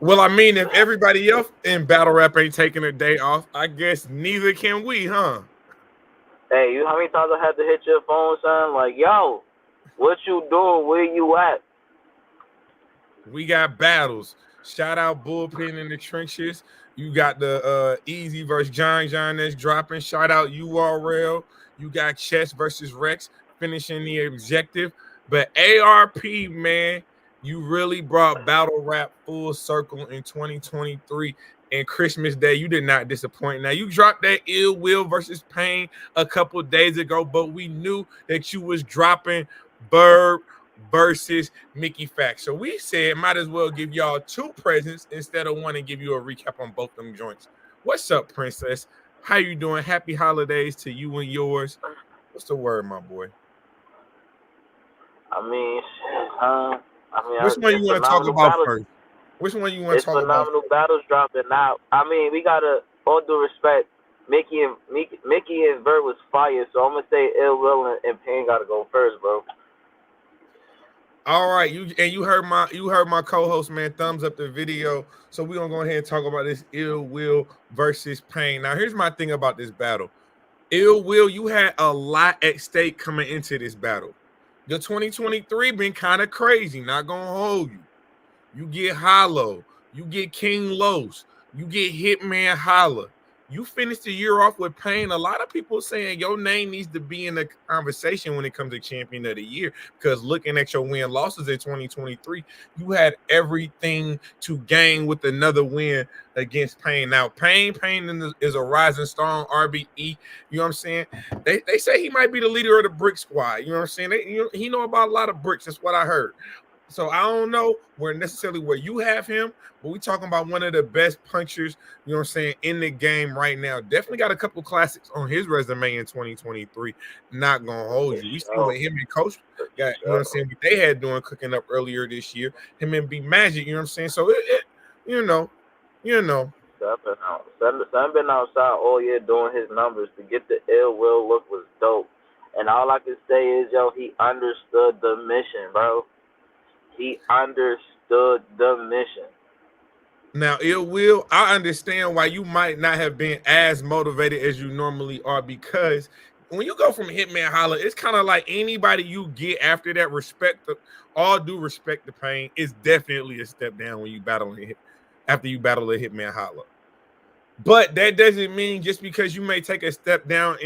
Well, I mean, if everybody else in battle rap ain't taking a day off, I guess neither can we, huh? Hey, you how many times I had to hit your phone, son? Like, yo, what you doing? Where you at? We got battles. Shout out Bullpen in the trenches. You got the Easy versus John that's dropping. Shout out URL. You got Chess versus Rex finishing the objective. But ARP, man, you really brought battle rap full circle in 2023. And Christmas Day, you did not disappoint. Now you dropped that Ill Will versus Pain a couple days ago, but we knew that you was dropping VERB versus Mickey Fax. So we said might as well give y'all two presents instead of one and give you a recap on both them joints. What's up, Princess? How you doing? Happy holidays to you and yours. What's the word, my boy? I mean, shit, Which one you it's want to talk phenomenal about battles. first? Which one you want to It's talk about phenomenal first? battles dropping now. I mean, we gotta all due respect. Mickey and Vert was fire, so I'm gonna say Ill Will and Pain gotta go first, bro. All right, you heard my co-host, man. Thumbs up the video. So we're gonna go ahead and talk about this Ill Will versus Pain. Now, here's my thing about this battle. Ill Will, you had a lot at stake coming into this battle. Your 2023 been kind of crazy, not gonna hold you. You get Hollow, you get King Los, you get Hitman Holla. You finish the year off with Pain. A lot of people saying your name needs to be in the conversation when it comes to Champion of the Year, because looking at your win losses in 2023, you had everything to gain with another win against Pain. Now, Pain is a rising star on RBE. You know what I'm saying? They say he might be the leader of the Brick Squad. You know what I'm saying? He know about a lot of bricks. That's what I heard. So I don't know where you have him, but we talking about one of the best punchers, you know what I'm saying, in the game right now. Definitely got a couple classics on his resume in 2023. Not gonna hold For you. We seen sure, what him and Coach for got, you know what I'm sure. saying, what they had doing cooking up earlier this year. Him and B Magic, you know what I'm saying? So you know, you know. Son been outside all year doing his numbers to get the Ill Will look was dope. And all I can say is, yo, he understood the mission, bro. He understood the mission. Now, Ill Will, I understand why you might not have been as motivated as you normally are, because when you go from Hitman Holla, it's kind of like anybody you get after that, all due respect to Pain, is definitely a step down when you after you battle a Hitman Holla. But that doesn't mean just because you may take a step down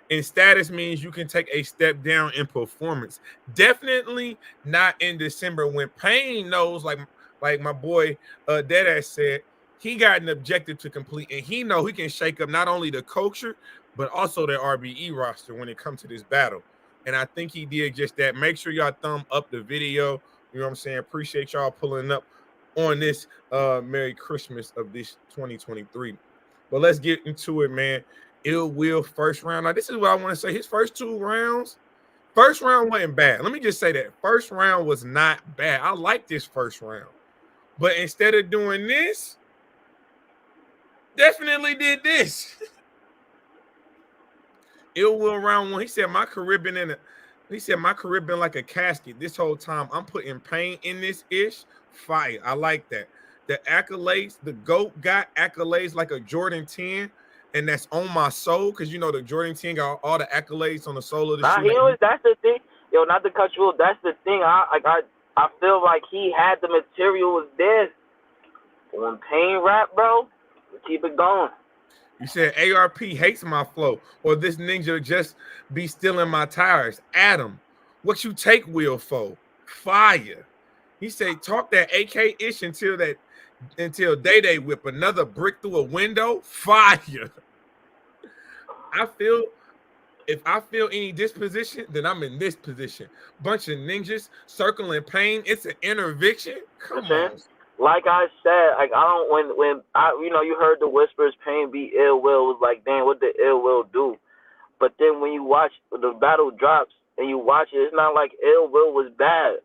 in status means you can take a step down in performance. Definitely not in December when Pain knows, like my boy Deadass said, he got an objective to complete, and he know he can shake up not only the culture but also the RBE roster when it comes to this battle. And I think he did just that. Make sure y'all thumb up the video. You know what I'm saying? Appreciate y'all pulling up on this Merry Christmas of this 2023. But let's get into it, man. Ill Will first round. Now, this is what I want to say. His first two rounds, first round wasn't bad. Let me just say that. First round was not bad. I like this first round. But instead of doing this, definitely did this. Ill Will round one. He said, my career been like a casket this whole time. I'm putting pain in this ish. Fire. I like that. The accolades, the GOAT got accolades like a Jordan 10, and that's on my soul, because you know the Jordan 10 got all the accolades on the soul of the Nah, shoe. he always. That's the thing. Yo, not to cut you off. That's the thing. I feel like he had the material was there. When Pain rap, bro, we keep it going. You said ARP hates my flow, or this ninja just be stealing my tires. Adam, what you take Will for? Fire. He said, talk that AK ish until Day whip another brick through a window. Fire. I feel if I feel any disposition, then I'm in this position. Bunch of ninjas circling pain. It's an intervention. Come Listen, on. like I said, like I don't when I you heard the whispers, Pain be Ill Will was like, damn, what did Ill Will do? But then when you watch the battle drops and you watch it, it's not like Ill Will was bad.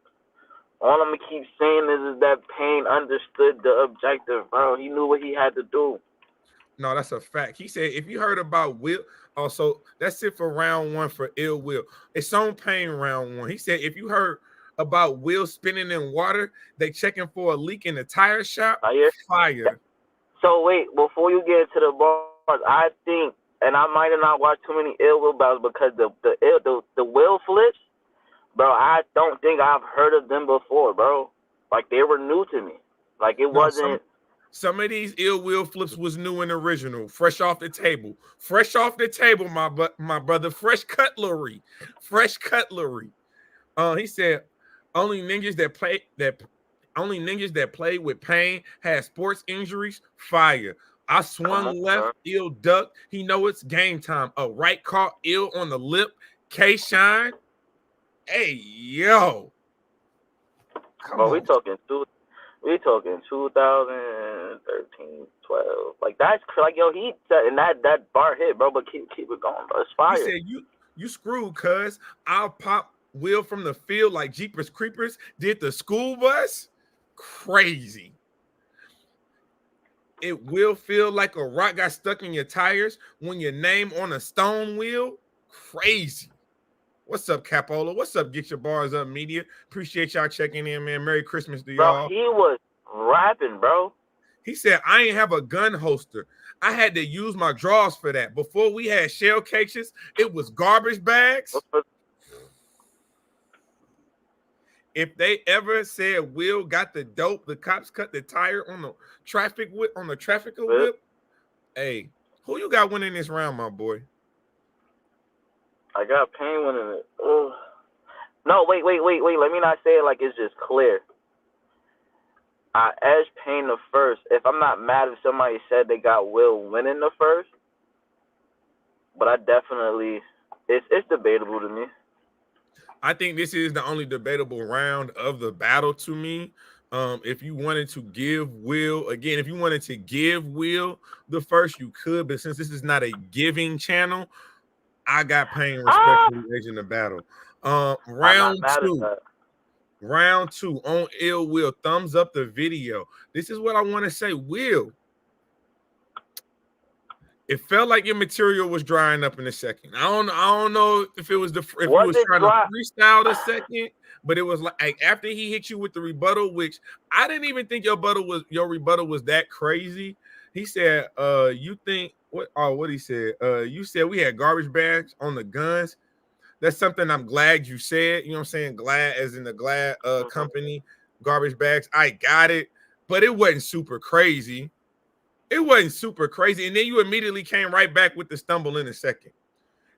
All I'm gonna keep saying is that Pain understood the objective, bro. He knew what he had to do. No, that's a fact. He said, if you heard about Will, also that's it for round one for Ill Will. It's on Pain round one. He said, if you heard about Will spinning in water. They checking for a leak in the tire shop. I hear. Fire. So wait, before you get into the bars, I think, and I might have not watched too many Ill Will battles because the Will flips, bro. I don't think I've heard of them before, bro. Like they were new to me. Like it No, wasn't. some of these Ill Will flips was new and original, fresh off the table. Fresh off the table, my brother. Fresh cutlery. Fresh cutlery. He said only ninjas that play with pain had sports injuries. Fire. I swung left, ill duck. He know it's game time. A right caught ill on the lip. K Shine. Hey yo. Come Bro, on. we talking 2013, 12. Like that's like yo, he said, and that bar hit, bro. But keep it going, bro. It's fire. He said you screwed, cuz I'll pop Will from the field like Jeepers Creepers did the school bus. Crazy. It will feel like a rock got stuck in your tires when your name on a stone wheel. Crazy. What's up, Capola? What's up, Get Your Bars Up Media? Appreciate y'all checking in, man. Merry Christmas to y'all. Bro, he was rapping, bro. He said, I ain't have a gun holster. I had to use my drawers for that. Before we had shell cases, it was garbage bags. If they ever said Will got the dope, the cops cut the tire on the traffic whip, whip. Hey, who you got winning this round, my boy? I got Payne winning it. Ugh. No, wait. Let me not say it like it's just clear. I edged Payne the first. If I'm not mad if somebody said they got Will winning the first, but I definitely, it's debatable to me. I think this is the only debatable round of the battle to me. If you wanted to give Will the first, you could, but since this is not a giving channel, I got Payne respectfully edging the battle. Round two on Ill Will. Thumbs up the video. This is what I want to say. Will, it felt like your material was drying up in a second. I don't know if it was if you was trying to freestyle the second, but it was like after he hit you with the rebuttal, which I didn't even think your rebuttal was that crazy. He said, you think what he said? You said we had garbage bags on the guns. That's something I'm glad you said. You know what I'm saying? Glad as in the Glad company, garbage bags. I got it, but it wasn't super crazy. It wasn't super crazy. And then you immediately came right back with the stumble in a second.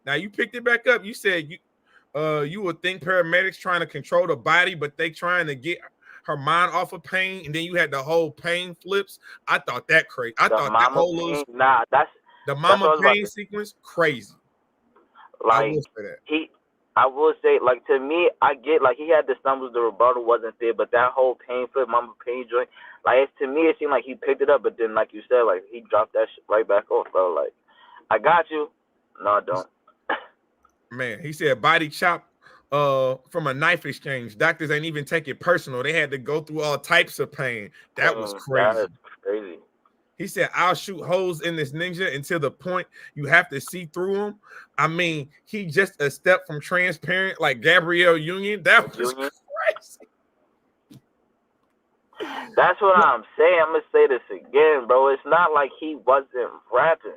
Now you picked it back up. You said you would think paramedics trying to control the body, but they trying to get her mind off of Pain. And then you had the whole Pain flips. I thought that crazy. I thought that whole little the Mama Pain sequence crazy. Like I will say, like to me, I get like he had the stumbles, the rebuttal wasn't there, but that whole Pain flip, Mama Pain joint, like to me it seemed like he picked it up, but then like you said, like he dropped that shit right back off, bro. Like I got you, no I don't. Man, he said body chop from a knife exchange. Doctors ain't even take it personal. They had to go through all types of pain. That was crazy. That is crazy. He said, I'll shoot holes in this ninja until the point you have to see through him. I mean, he just a step from transparent like Gabrielle Union. That was crazy. That's what I'm saying. I'm going to say this again, bro. It's not like he wasn't rapping.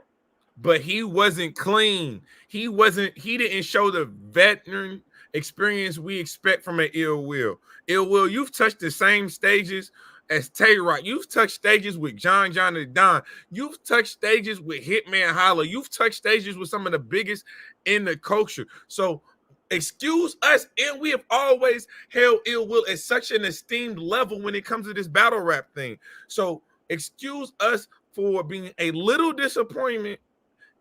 But he wasn't clean. He didn't show the veteran experience we expect from an Ill Will. Ill Will, you've touched the same stages as Tay-Rock. You've touched stages with John the Don. You've touched stages with Hitman Holla. You've touched stages with some of the biggest in the culture. So excuse us, and we have always held Ill Will at such an esteemed level when it comes to this battle rap thing. So excuse us for being a little disappointment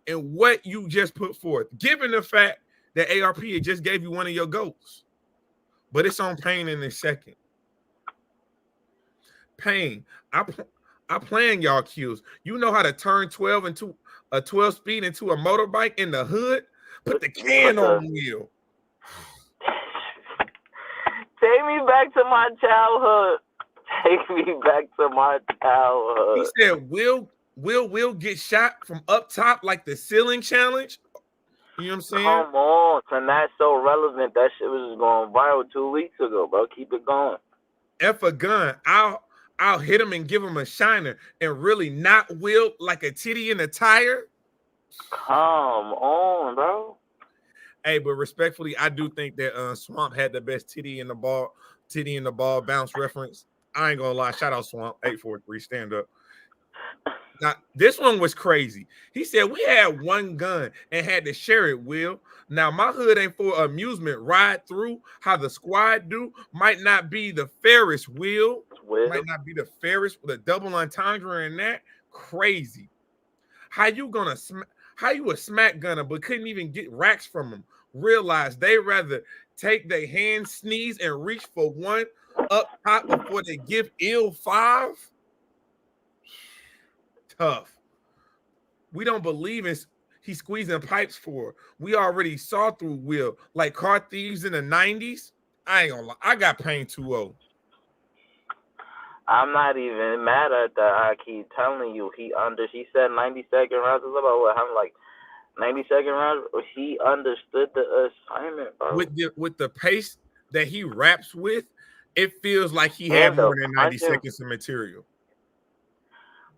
in what you just put forth, given the fact that ARP just gave you one of your goals. But it's on Pain in a second. Pain, I plan y'all cues. You know how to turn 12 into a 12 speed into a motorbike in the hood? Put the can on the wheel. Take me back to my childhood. Take me back to my childhood. He said, Will get shot from up top like the ceiling challenge? You know what I'm saying? Come on, and that's so relevant. That shit was just going viral 2 weeks ago, bro. Keep it going. F a gun. I'll hit him and give him a shiner and really not wilt like a titty in a tire. Come on, bro. Hey, but respectfully, I do think that Swamp had the best titty in the ball bounce reference. I ain't gonna lie. Shout out Swamp 843. Stand up. Now, this one was crazy. He said we had one gun and had to share it, Will. Now, my hood ain't for amusement. Ride through how the squad do. Might not be the fairest, Will. Might not be the fairest with a double entendre in that. Crazy. How you a smack gunner but couldn't even get racks from them? Realize they rather take their hand, sneeze, and reach for one up top before they give ill 5. Tough. We don't believe in he's squeezing pipes for. We already saw through Will like car thieves in the 90s. I ain't gonna lie. I got PAYNE 2-0. I'm not even mad at that. I keep telling you, he said 90-second rounds. It's about what? I'm like 90-second rounds. He understood the assignment, bro. With the pace that he raps with, it feels like he had more than 90 seconds of material.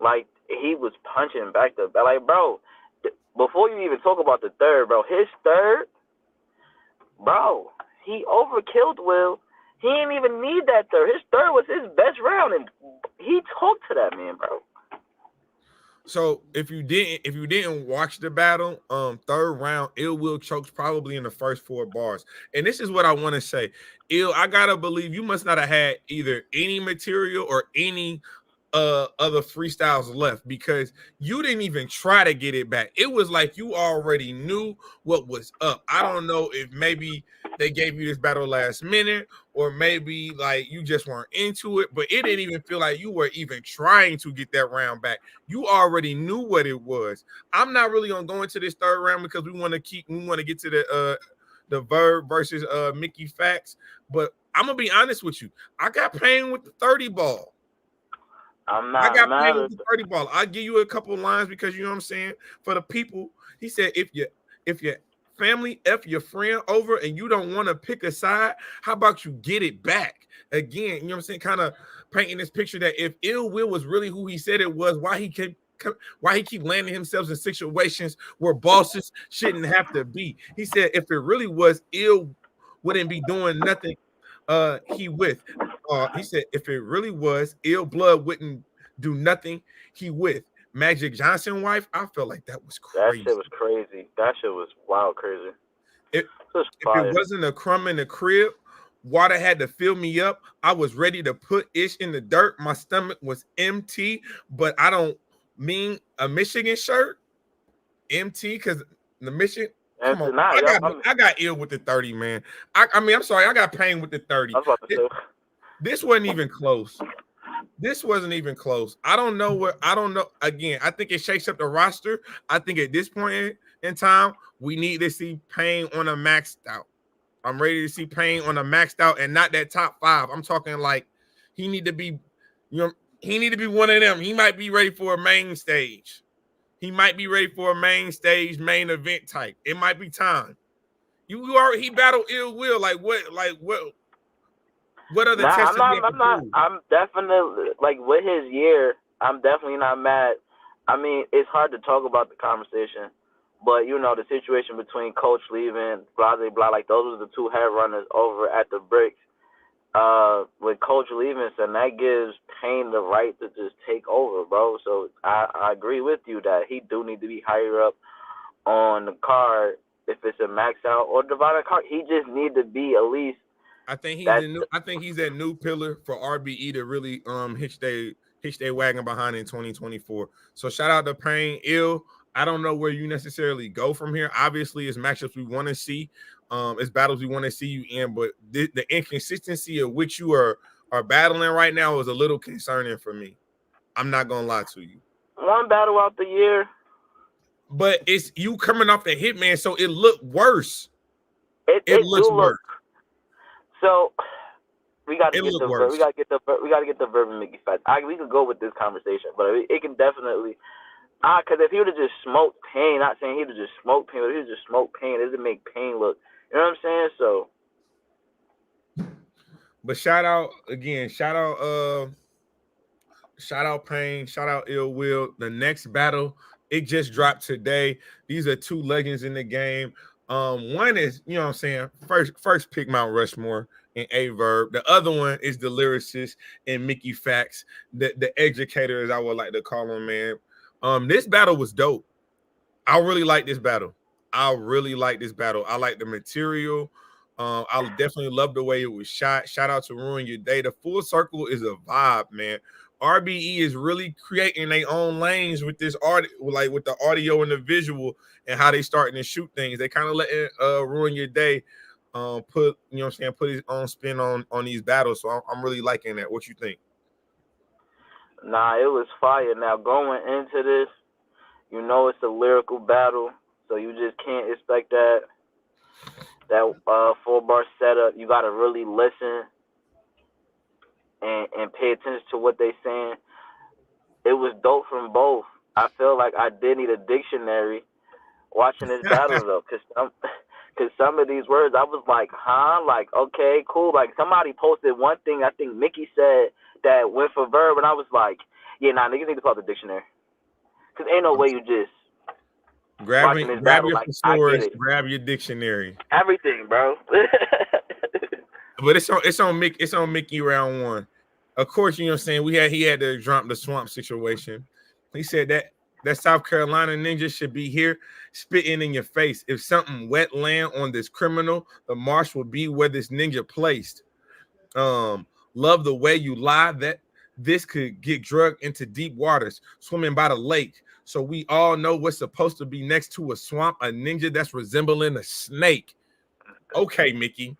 Like, he was punching back to back. Like, bro, before you even talk about the third, bro, his third, bro, he overkilled Will. He didn't even need that third. His third was his best round, and he talked to that man, bro. So if you didn't watch the battle, third round, Ill Will chokes probably in the first 4 bars. And this is what I want to say. Ill, I gotta believe you must not have had either any material or any other freestyles left, because you didn't even try to get it back. It was like you already knew what was up. I don't know if maybe they gave you this battle last minute, or maybe like you just weren't into it, but it didn't even feel like you were even trying to get that round back. You already knew what it was. I'm not really gonna go into this third round because we want to get to the VERB versus Mickey Facts, but I'm gonna be honest with you. I got PAYNE with the 30 ball. I got PAYNE with the 30 ball. I'll give you a couple lines because you know what I'm saying. For the people, he said, if your family F your friend over and you don't want to pick a side, how about you get it back? Again, you know what I'm saying? Kind of painting this picture that if Ill Will was really who he said it was, why he keep landing himself in situations where bosses shouldn't have to be. He said if it really was, Ill wouldn't be doing nothing he said if it really was, Ill Blood wouldn't do nothing he with. Magic Johnson wife, I felt like that was crazy. That shit was crazy. That shit was wild crazy. If it wasn't a crumb in the crib, water had to fill me up. I was ready to put ish in the dirt. My stomach was empty, but I don't mean a Michigan shirt. MT, because the Michigan. Come on, I got Ill with the 30, man. I mean, I'm sorry, I got PAYNE with the 30. This wasn't even close. This wasn't even close. I don't know. Again, I think it shakes up the roster. I think at this point in time, we need to see PAYNE on a maxed out. I'm ready to see PAYNE on a maxed out and not that top 5. I'm talking like he need to be, he need to be one of them. He might be ready for a main stage. He might be ready for a main stage, main event type. It might be time. He battled Ill Will. What other tests? I'm definitely like with his year. I'm definitely not mad. I mean, it's hard to talk about the conversation, but the situation between Coach leaving, blah blah blah. Like those are the 2 head runners over at the Bricks. With Coach leaving, so that gives PAYNE the right to just take over, bro. So I agree with you that he do need to be higher up on the card if it's a max out or divided card. He just need to be at least. I think he's that new pillar for RBE to really hitch their wagon behind in 2024. So shout out to PAYNE. Ill. I don't know where you necessarily go from here. Obviously, it's matchups we want to see. It's battles we want to see you in, but the inconsistency of which you are battling right now is a little concerning for me. I'm not gonna lie to you. One battle out the year, but it's you coming off the Hitman, so it looked worse. It looks worse. So we got to get the VERB. We got to get the VERB and Mickey Facts. We could go with this conversation, but it can definitely. Cause if he would have just smoked Pain, not saying he would have just smoked Pain, but if he would just smoked Pain, it would make Pain look. You know what I'm saying? So. But shout out again, shout out Pain, shout out Ill Will. The next battle, it just dropped today. These are two legends in the game. One is, you know what I'm saying, first pick Mount Rushmore and VERB. The other one is the lyricist and Mickey Facts, the educator, as I would like to call him, man. This battle was dope. I really like this battle. I like the material. I definitely love the way it was shot. Shout out to Ruin Your Day. The Full Circle is a vibe, man. RBE is really creating their own lanes with this art, like with the audio and the visual and how they starting to shoot things. They kind of letting Ruin Your Day put, you know what I'm saying, put his own spin on these battles. So I'm really liking that. What you think? Nah, it was fire. Now going into this, you know it's a lyrical battle, so you just can't expect that 4-bar setup. You gotta really listen and pay attention to what they saying. It was dope from both. I feel like I did need a dictionary watching this battle though, cause some of these words I was like, huh? Like, okay, cool. Like somebody posted one thing, I think Mickey said, that went for verb, and I was like, yeah, nah, niggas need to call the dictionary. Cause ain't no way you just grab your like, thesaurus, grab your dictionary. Everything, bro. But it's on Mickey round one. Of course, you know what I'm saying. He had to drop the swamp situation. He said that South Carolina ninja should be here spitting in your face. If something wet land on this criminal, the marsh will be where this ninja placed. Love the way you lie that this could get drugged into deep waters, swimming by the lake. So we all know what's supposed to be next to a swamp, a ninja that's resembling a snake. Okay, Mickey.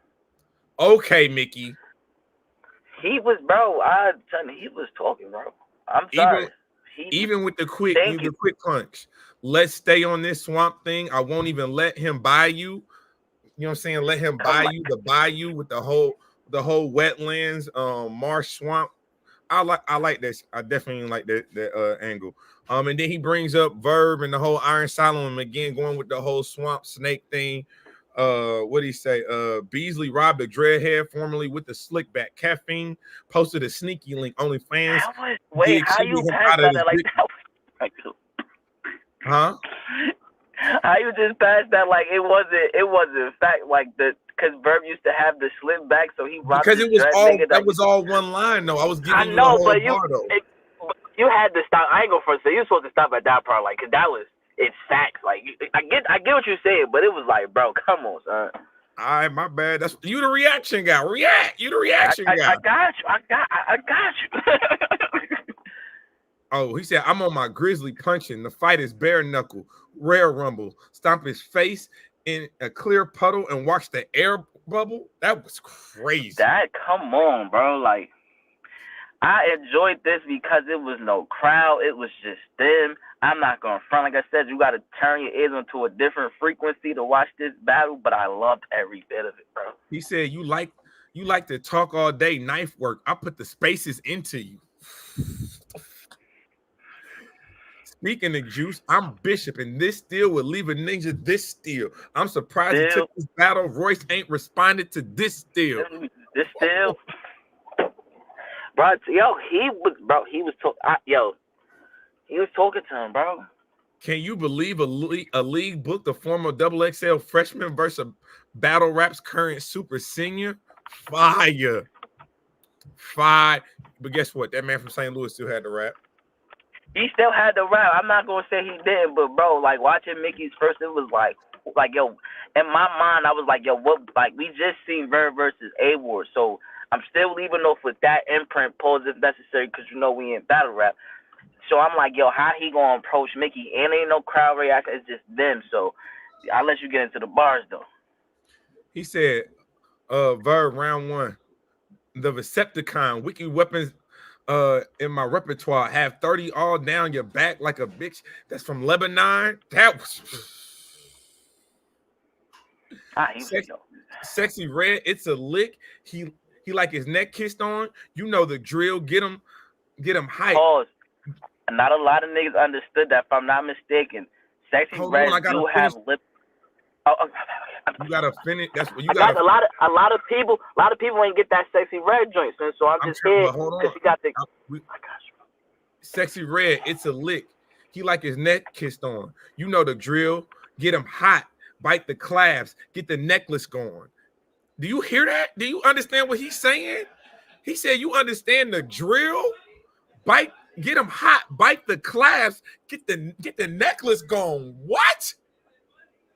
He was, bro. I tell you, he was talking, bro. I'm sorry. Even with the quick punch. Let's stay on this swamp thing. I won't even let him buy you. You know what I'm saying? Let him buy you the bayou with the whole wetlands, marsh swamp. I like this. I definitely like that angle. And then he brings up Verb and the whole Iron Solomon again, going with the whole swamp snake thing. What did he say? Beasley robbed a dreadhead formerly with the slick back. Caffeine posted a sneaky link. OnlyFans. Wait, how you passed that like that? Huh? How you just passed that like it wasn't fact like because Verb used to have the slip back, so he robbed because it was all that was all one line though. I was giving you the whole but you had to stop. I ain't go first. So you supposed to stop at that part, like, cause that was it's facts. Like I get what you're saying, but it was like, bro, come on, son. All right, my bad. That's you, the reaction guy. You the reaction guy. I got you. Oh, he said, I'm on my grizzly punching. The fight is bare knuckle, rare rumble. Stomp his face in a clear puddle and watch the air bubble. That was crazy. Come on, bro. Like, I enjoyed this because it was no crowd. It was just them. I'm not going to front. Like I said, you got to turn your ears onto a different frequency to watch this battle, but I loved every bit of it, bro. He said, you like to talk all day, knife work. I put the spaces into you. Speaking of juice, I'm Bishop, and this steel will leave a ninja this steel. I'm surprised he took this battle. Royce ain't responded to this steel. This steel? Bro, he was talking to him, bro. Can you believe a league booked a former XXL freshman versus battle rap's current super senior? Fire. But guess what? That man from St. Louis still had the rap. He still had the rap. I'm not gonna say he didn't, but bro, like watching Mickey's first, it was like yo, in my mind, I was like, yo, what? Like we just seen Verb versus A-Ward, so I'm still leaving off with that imprint, pause if necessary, because you know we in battle rap. So I'm like, yo, how he gonna approach Mickey? And ain't no crowd reaction. It's just them. So I'll let you get into the bars though. He said, Verb round one, the Recepticon, wiki weapons. In my repertoire, have 30 all down your back like a bitch that's from Lebanon. That was sexy red. It's a lick. He like his neck kissed on. You know the drill. Get him hype. Pause. Not a lot of niggas understood that. If I'm not mistaken, Sexy Hold Red on, I gotta do finish. have lip. Oh, You gotta finish. That's what you I got gotta. a lot of people ain't get that Sexy Red joint, son. So I'm just here But hold because on. he got the. We, I got you. Sexy Red, it's a lick. He like his neck kissed on. You know the drill. Get him hot. Bite the clasps. Get the necklace going. Do you hear that? Do you understand what he's saying? He said, "You understand the drill? Bite. Get him hot. Bite the clasps. Get the necklace going. What?"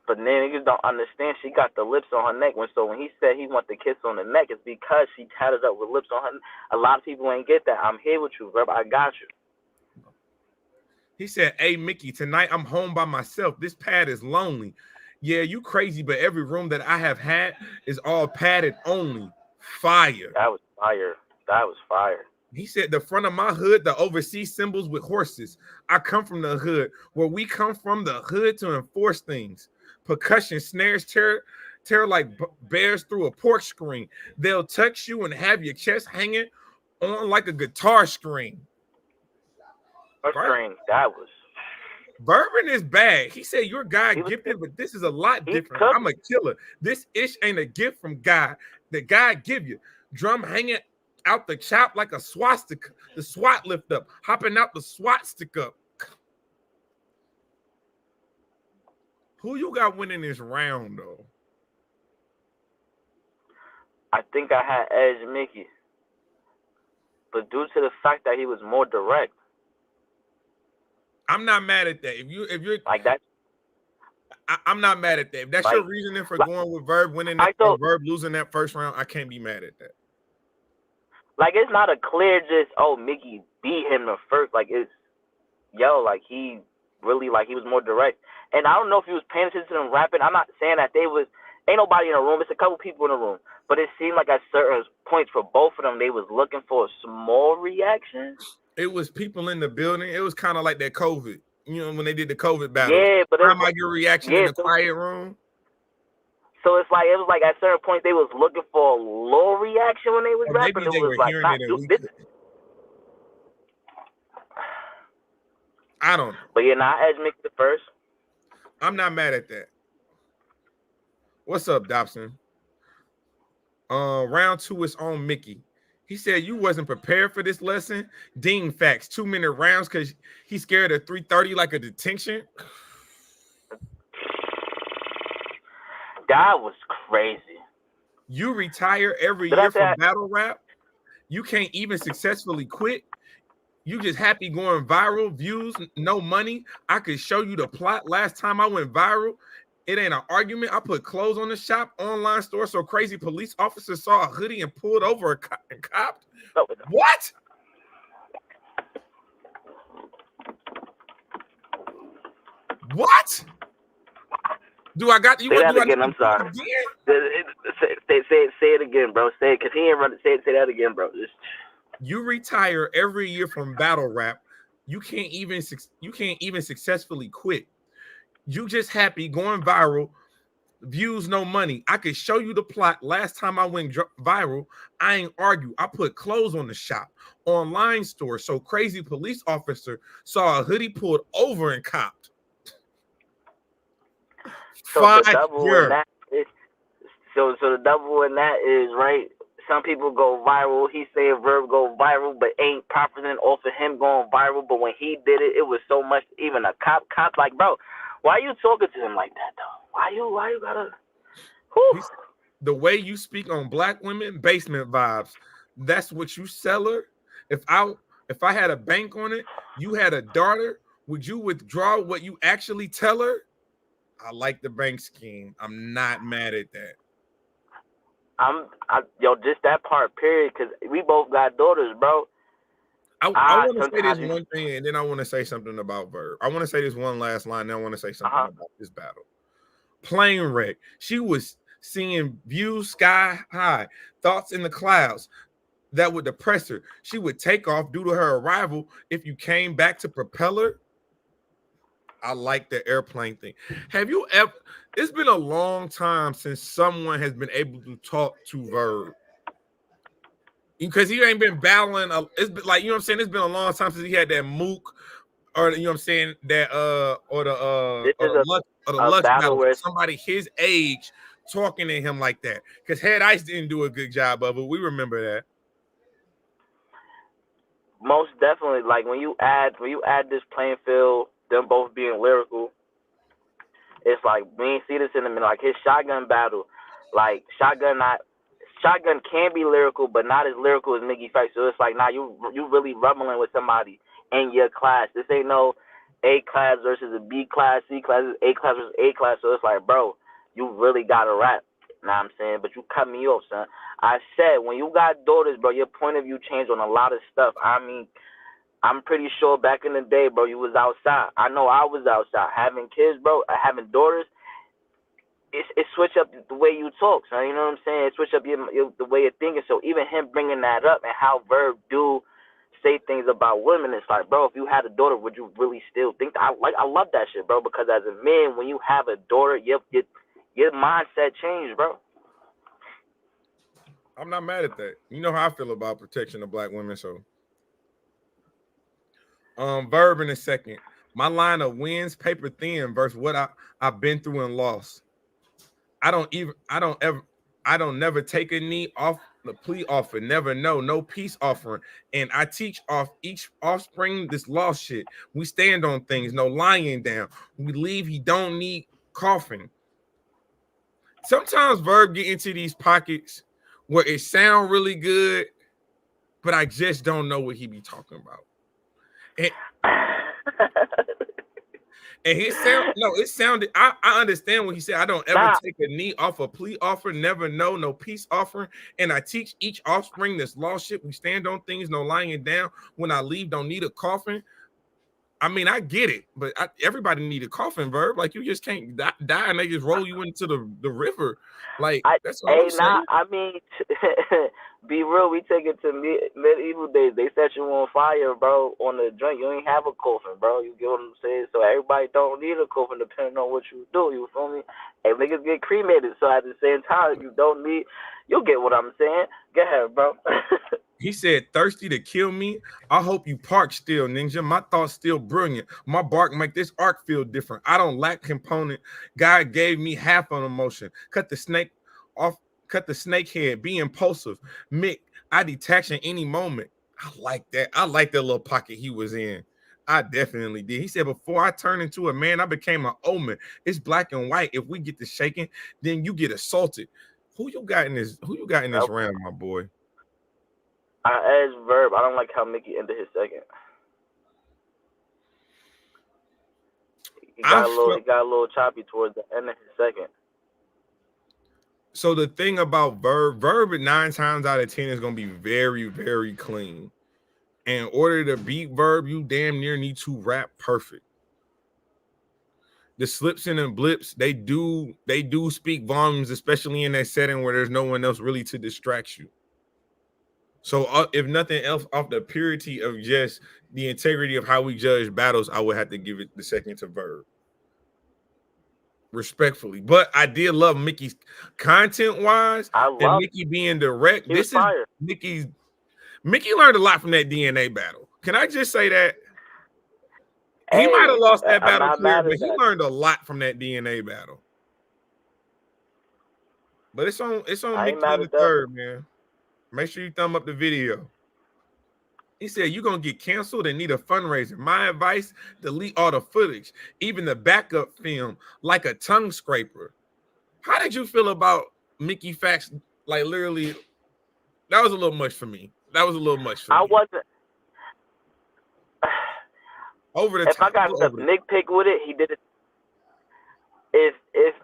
But then niggas don't understand. She got the lips on her neck. So when he said he want the kiss on the neck, it's because she tatted up with lips on her. A lot of people ain't get that. I'm here with you, Verb. I got you. He said, "Hey, Mickey, tonight I'm home by myself. This pad is lonely. Yeah, you crazy, but every room that I have had is all padded only. Fire." That was fire. That was fire. He said, "The front of my hood, the overseas symbols with horses. I come from the hood. Where we come from, the hood to enforce things. Percussion snares tear like bears through a porch screen. They'll touch you and have your chest hanging on like a guitar string." String, that was. Bourbon is bad. He said you're God gifted, but this is a lot different. I'm a killer. This ish ain't a gift from God that God give you. Drum hanging out the chop like a swastika. The SWAT lift up, hopping out the SWAT stick up. Who you got winning this round though? I think I had Edge Mickey, but due to the fact that he was more direct. I'm not mad at that. If you're like that, I'm not mad at that. If that's like, your reasoning for going with Verb winning that, or Verb losing that first round, I can't be mad at that. Like it's not a clear just Mickey beat him the first. Like it's like he really he was more direct. And I don't know if he was paying attention to them rapping. I'm not saying that ain't nobody in the room. It's a couple people in the room. But it seemed like at certain points for both of them, they was looking for a small reaction. It was people in the building. It was kind of like that COVID, when they did the COVID battle. Yeah, but I might get a reaction in the quiet room. So it was like at certain points they was looking for a low reaction when they was rapping. Maybe they were hearing it and we I don't know. But I Edge Mickey the first. I'm not mad at that. What's up, Dobson? Round 2 is on Mickey. He said you wasn't prepared for this lesson. Dean facts, 2-minute rounds because he's scared of 330 like a detention. That was crazy. You retire every year from battle rap. You can't even successfully quit. You just happy going viral, views, no money. I could show you the plot. Last time I went viral, it ain't an argument. I put clothes on the shop, online store, so crazy police officers saw a hoodie and pulled over and copped. What? What? Do I got you? Say that again. I'm sorry. Say it again, bro. Say it because he ain't running. Say that again, bro. You retire every year from battle rap. You can't even successfully quit. You just happy going viral, views, no money. I could show you the plot. Last time I went viral, I ain't argue. I put clothes on the shop, online store. So crazy police officer saw a hoodie pulled over and copped. So the double in that is, so the double in that is right. Some people go viral. He saying Verb go viral, but ain't profiting off of him going viral. But when he did it, it was so much. Even a cop like, bro, why are you talking to him like that though? Why you gotta? The way you speak on black women, basement vibes. That's what you sell her. If I had a bank on it, you had a daughter. Would you withdraw what you actually tell her? I like the bank scheme. I'm not mad at that. Just that part, period, because we both got daughters, bro. I want to say this one thing, and then I want to say something about Verb. I want to say this one last line, then I want to say something about this battle. Plane wreck. She was seeing views sky high, thoughts in the clouds that would depress her. She would take off due to her arrival. If you came back to propel her, I like the airplane thing. Have you ever? It's been a long time since someone has been able to talk to Verb, because he ain't been battling. It's been like, you know what I'm saying. It's been a long time since he had that Mook or you know what I'm saying, that This is or the a Lux battle battle, where somebody his age talking to him like that. Because Head Ice didn't do a good job of it. We remember that. most definitely, like when you add this playing field, them both being lyrical, it's like we ain't see this in a minute. Like his shotgun battle, like shotgun can be lyrical, but not as lyrical as Mickey Fax. So it's like, nah, you really rumbling with somebody in your class. This ain't no A class versus a B class, C class, it's A class versus A class. So it's like, bro, you really got to rap. Know what I'm saying? But you cut me off, son. I said, when you got daughters, bro, your point of view changed on a lot of stuff. I mean, I'm pretty sure back in the day, bro, you was outside. I know I was outside. Having kids, bro, having daughters, it switch up the way you talk, son. You know what I'm saying? It switch up the way you're thinking. So even him bringing that up and how Verb do say things about women, it's like, bro, if you had a daughter, would you really still think that? I love that shit, bro, because as a man, when you have a daughter, your mindset changed, bro. I'm not mad at that. You know how I feel about protection of black women. So Verb in a second. My line of wins paper thin versus what I've been through and lost. I don't never take a knee off the plea offer, never no peace offering. And I teach off each offspring this lost shit. We stand on things, no lying down. We leave, he don't need coughing. Sometimes Verb get into these pockets where it sound really good, but I just don't know what he be talking about. And his sound, no, it sounded, I understand what he said. I don't ever take a knee off a plea offer, never no peace offering. And I teach each offspring this lost shit. We stand on things, no lying down. When I leave, don't need a coffin. I mean, I get it, but everybody need a coffin, Verb. Like, you just can't die and they just roll you into the river. Like, that's all I'm saying. I mean, be real. We take it to medieval days. They set you on fire, bro, on the joint. You ain't have a coffin, bro. You get what I'm saying? So everybody don't need a coffin depending on what you do. You feel me? Hey, niggas get cremated. So at the same time, you don't need. You get what I'm saying? Go ahead, bro. He said, thirsty to kill me. I hope you park still, ninja. My thoughts still brilliant. My bark make this arc feel different. I don't lack component. God gave me half an emotion. Cut the snake off, cut the snake head, be impulsive. Mick, I detach in any moment. I like that. I like that little pocket he was in. I definitely did. He said, before I turned into a man, I became an omen. It's black and white. If we get to shaking, then you get assaulted. Who you got in this round, my boy? As Verb, I don't like how Mickey ended his second. He got a little choppy towards the end of his second. So the thing about Verb at 9 times out of 10 is going to be very, very clean. And in order to beat Verb, you damn near need to rap perfect. The slips and blips, they do speak volumes, especially in that setting where there's no one else really to distract you. So if nothing else, off the purity of just the integrity of how we judge battles, I would have to give it the second to Verb. Respectfully. But I did love Mickey's content-wise and Mickey being direct. This is Mickey learned a lot from that DNA battle. Can I just say that? He might have lost that battle clear, but he learned a lot from that DNA battle. But it's on Mickey the third, man. Make sure you thumb up the video. He said, you're going to get canceled and need a fundraiser. My advice, delete all the footage, even the backup film, like a tongue scraper. How did you feel about Mickey Fax? Like, literally, that was a little much for me. I wasn't. Over the top. If I got a nitpick with it, he did it.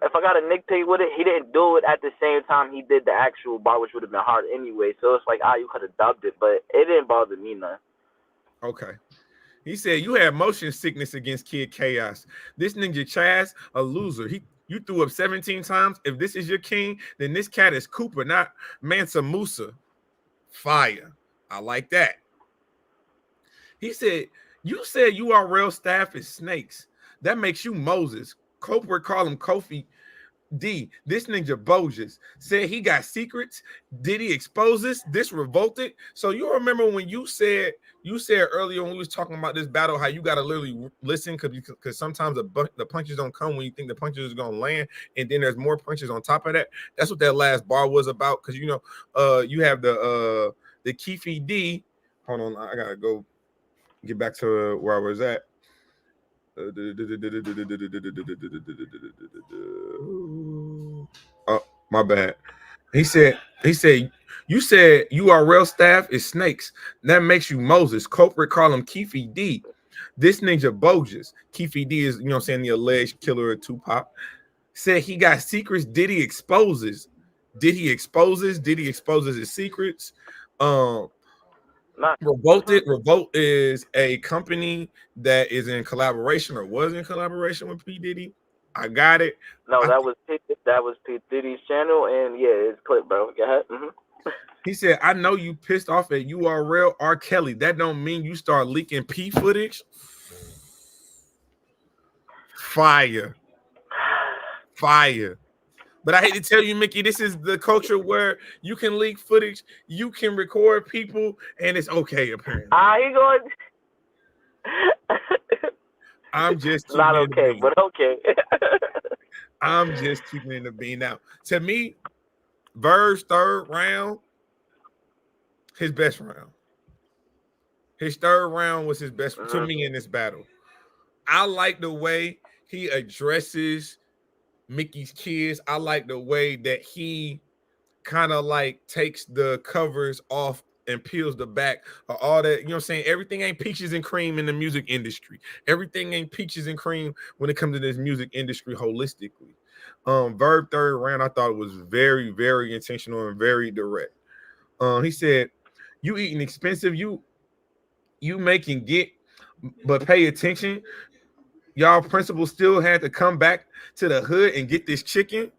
If I got a nitpick with it, he didn't do it at the same time he did the actual bar, which would have been hard anyway. So it's like, you could have dubbed it, but it didn't bother me none. Okay. He said, you had motion sickness against Kid Chaos. This ninja Chaz, a loser. You threw up 17 times. If this is your king, then this cat is Cooper, not Mansa Musa. Fire. I like that. He said, you said URL staff is snakes. That makes you Moses. Cooper call him Kofi. D, this ninja bogus said he got secrets. Did he expose this revolted? So you remember when you said earlier when we was talking about this battle how you got to literally listen because sometimes the punches don't come when you think the punches is gonna land, and then there's more punches on top of that. That's what that last bar was about. Because you have the Keefe D. Hold on, I gotta go get back to where I was at. Oh, my bad. He said, you said URL staff is snakes. That makes you Moses. Culprit call him Keefe D. This ninja bogus. Keefe D is, the alleged killer of Tupac. Said he got secrets. Did he exposes? Did he exposes? Did he exposes his secrets? Revolt is a company that is in collaboration or was in collaboration with P. Diddy. I got it. No, that was P. Diddy's channel, and yeah, it's clip, bro. Go ahead. He said, I know you pissed off at URL R. Kelly. That don't mean you start leaking P footage. Fire. But I hate to tell you, Mickey, this is the culture where you can leak footage, you can record people, and it's okay, apparently. He going. I'm just not okay, but okay. I'm just keeping it in the bean. Now, to me, Verb's third round, his best round. His third round was his best to me in this battle. I like the way he addresses Mickey's kids. I like the way that he kind of like takes the covers off and peels the back of all that. You know what I'm saying? Everything ain't peaches and cream in the music industry. Everything ain't peaches and cream when it comes to this music industry holistically. Verb third round, I thought it was very, very intentional and very direct. He said, you eating expensive, you making get, but pay attention. Y'all principal still had to come back to the hood and get this chicken.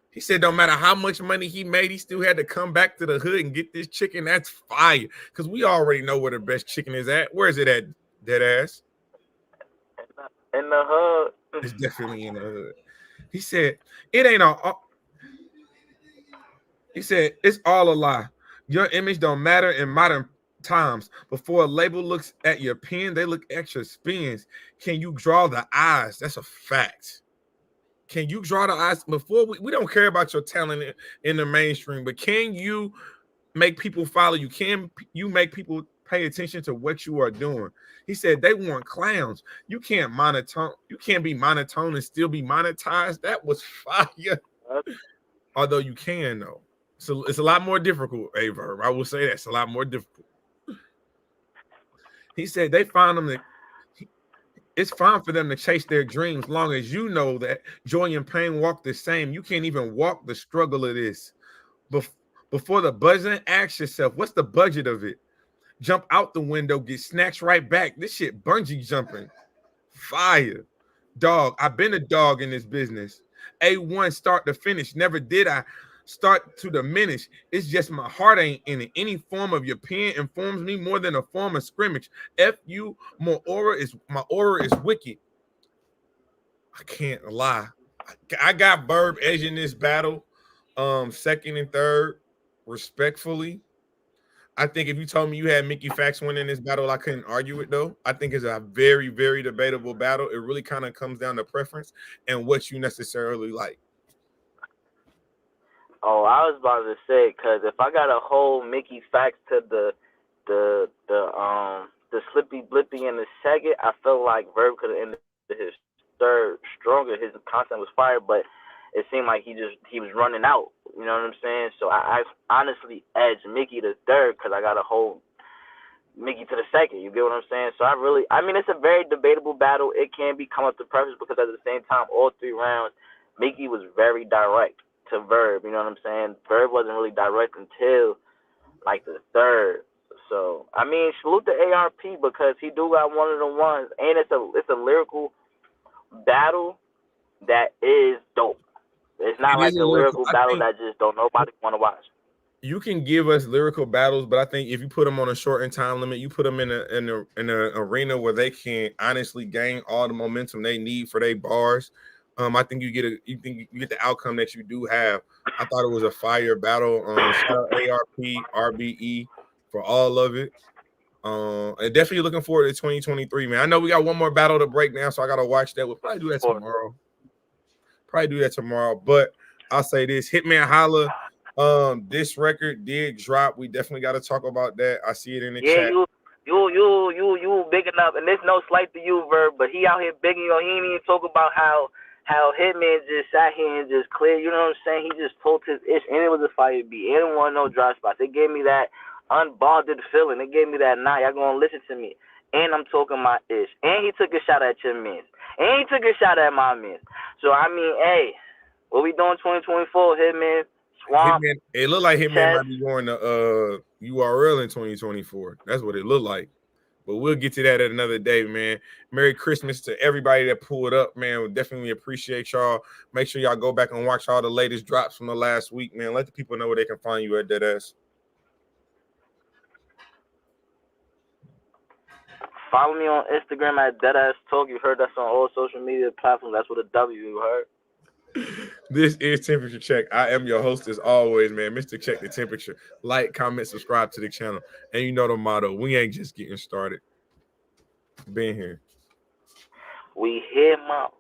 He said no matter how much money he made, he still had to come back to the hood and get this chicken. That's fire. Because we already know where the best chicken is at. Where is it at, dead ass? In the hood. It's definitely in the hood. He said, it ain't all. He said, it's all a lie. Your image don't matter in modern times. Before a label looks at your pen, they look at your spins. Can you draw the eyes? That's a fact. Can you draw the eyes? Before we don't care about your talent in the mainstream, but can you make people follow you? Can you make people pay attention to what you are doing? He said they want clowns. You can't monotone. You can't be monotone and still be monetized. That was fire. Although you can though. So it's a lot more difficult, Verb. I will say that it's a lot more difficult. He said they found them that it's fine for them to chase their dreams, long as you know that joy and pain walk the same. You can't even walk the struggle of this. Before the buzzing, ask yourself, what's the budget of it? Jump out the window, get snatched right back. This shit bungee jumping. Fire. Dog, I've been a dog in this business. A1 start to finish. Never did I start to diminish. It's just my heart ain't in it. Any form of your pen informs me more than a form of scrimmage. F.U. my aura is wicked. I can't lie. I got Verb edging this battle, second and third, respectfully. I think if you told me you had Mickey Fax winning this battle, I couldn't argue it though. I think it's a very, very debatable battle. It really kind of comes down to preference and what you necessarily like. Oh, I was about to say, because if I got to hold Mickey Fax to the Slippy Blippy in the second, I felt like Verb could have ended his third stronger. His content was fire, but it seemed like he was running out. You know what I'm saying? So I honestly edged Mickey to third because I got to hold Mickey to the second. You get what I'm saying? So I mean, it's a very debatable battle. It can become up to preference because at the same time, all three rounds, Mickey was very direct to Verb. You know what I'm saying? Verb wasn't really direct until like the third. So I mean, salute to ARP because he do got one of the ones, and it's a lyrical battle that is dope. It's not like a lyrical battle that just don't nobody want to watch. You can give us lyrical battles, but I think if you put them on a shortened time limit, you put them in an arena where they can honestly gain all the momentum they need for their bars. I think you get the outcome that you do have. I thought it was a fire battle. Shout out ARP, RBE for all of it. And definitely looking forward to 2023, man. I know we got one more battle to break now, so I gotta watch that. We'll probably do that tomorrow. But I'll say this: Hitman Holla. This record did drop. We definitely got to talk about that. I see it in the chat. You bigging up, and there's no slight to you, Verb, but he out here bigging you. He ain't even talk about how Hitman just sat here and just cleared. You know what I'm saying? He just pulled his ish, and it was a fire beat. He didn't want no drop spots. It gave me that unbothered feeling. It gave me that nah, y'all gonna listen to me. And I'm talking my ish. And he took a shot at your man. And he took a shot at my man. So I mean, hey, what we doing 2024, Hitman? Swamp. Hitman, it looked like Hitman might be going to URL in 2024. That's what it looked like. But we'll get to that at another day, man. Merry Christmas to everybody that pulled up, man. We definitely appreciate y'all. Make sure y'all go back and watch all the latest drops from the last week, man. Let the people know where they can find you at Deadass. Follow me on Instagram at Deadass Talk. You heard us on all social media platforms. That's what a W, you heard. This is Temperature Check. I am your host as always, man. Mr. Check the Temperature. Like, comment, subscribe to the channel. And you know the motto. We ain't just getting started. Being here. We here, mom.